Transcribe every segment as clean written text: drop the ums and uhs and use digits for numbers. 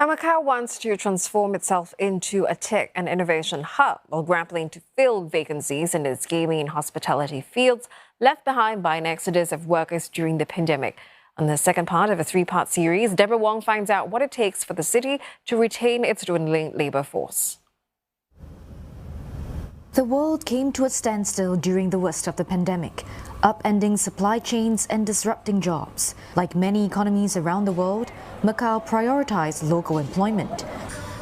Macao wants to transform itself into a tech and innovation hub while grappling to fill vacancies in its gaming and hospitality fields left behind by an exodus of workers during the pandemic. On the second part of a three-part series, Deborah Wong finds out what it takes for the city to retain its dwindling labour force. The world came to a standstill during the worst of the pandemic, upending supply chains and disrupting jobs. Like many economies around the world, Macau prioritized local employment.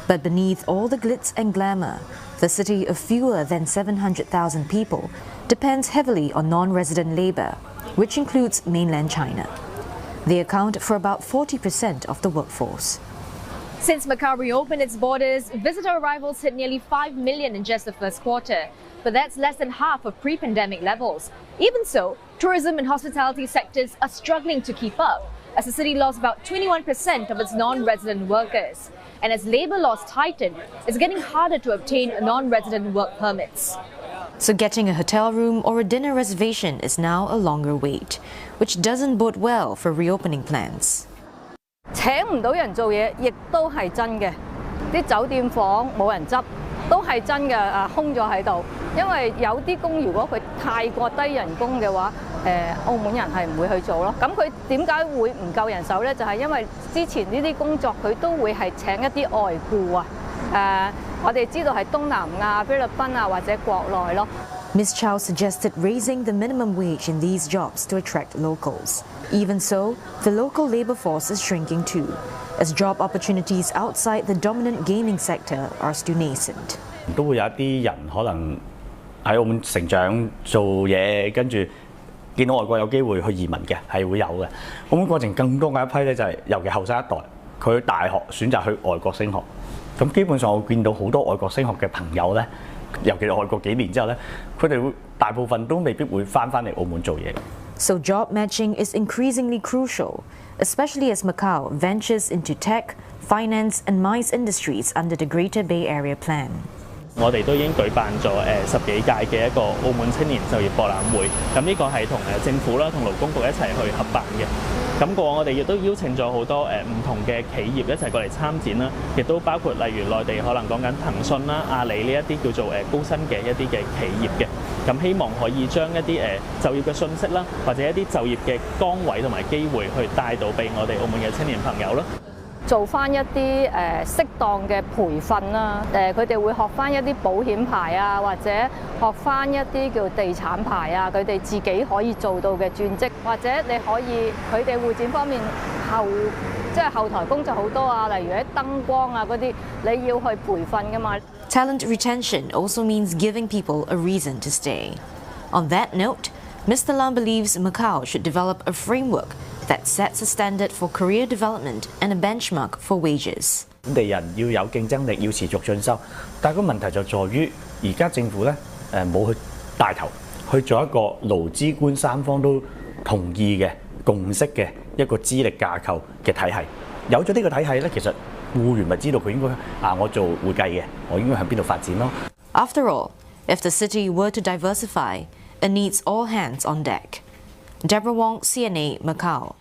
But beneath all the glitz and glamour, the city of fewer than 700,000 people depends heavily on non-resident labor, which includes mainland China. They account for about 40% of the workforce. Since Macau reopened its borders, visitor arrivals hit nearly 5 million in just the first quarter. But that's less than half of pre-pandemic levels. Even so, tourism and hospitality sectors are struggling to keep up, as the city lost about 21% of its non-resident workers. And as labour laws tighten, it's getting harder to obtain non-resident work permits. So getting a hotel room or a dinner reservation is now a longer wait, which doesn't bode well for reopening plans. 請唔到人做嘢，亦都係真嘅。啲酒店房冇人執，都係真嘅，空咗喺度。因為有啲工如果佢太過低人工嘅話，澳門人係唔會去做咯。咁佢點解會唔夠人手呢？就係因為之前呢啲工作佢都會係請一啲外僱啊。我哋知道係東南亞、菲律賓啊或者國內咯。Ms. Chow suggested raising the minimum wage in these jobs to attract locals. Even so, the local labour force is shrinking too, as job opportunities outside the dominant gaming sector are still nascent. 都會有一啲人可能喺澳門成長做嘢，跟住見到外國有機會去移民嘅，係會有嘅。澳門過程更多嘅一批咧，就係尤其後生一代，佢大學選擇去外國升學。咁基本上我見到好多外國升學嘅朋友咧。尤其係外國幾年之後咧，佢哋會大部分都未必會翻嚟澳門做嘢。So job matching is increasingly crucial, especially as Macau ventures into tech, finance and MICE industries under the Greater Bay Area Plan. 我哋都已經舉辦咗10幾屆嘅一個澳門青年就業博覽會，咁呢個係同政府啦、同勞工局一齊去合辦嘅。咁過往我哋亦都邀請咗好多唔同嘅企業一齊過嚟參展啦，亦都包括例如內地可能講緊騰訊啦、阿里呢一啲叫做高薪嘅一啲嘅企業嘅，咁希望可以將一啲就業嘅信息啦，或者一啲就業嘅崗位同埋機會去帶到俾我哋澳門嘅青年朋友啦。做翻一啲適當嘅培訓啦，佢哋會學翻一啲保險牌啊，或者學翻一啲叫地產牌啊，佢哋自己可以做到嘅轉職，或者你可以佢哋會展方面即係後台工作好多啊，例如喺燈光啊嗰啲，你要去培訓噶嘛。Talent retention also means giving people a reason to stay. On that note, Mr. Lam believes Macau should develop a framework that sets a standard for career development and a benchmark for wages. 本地人要有競爭力，要持續進修，但係個問題就在於而家政府咧冇去帶頭去做一個勞資官三方都同意嘅共識嘅一個資歷架構嘅體系。有咗呢個體系咧，其實僱員咪知道佢應該我做會計嘅，我應該向邊度發展咯。After all, if the city were to diversify, it needs all hands on deck. Deborah Wong, CNA, Macau.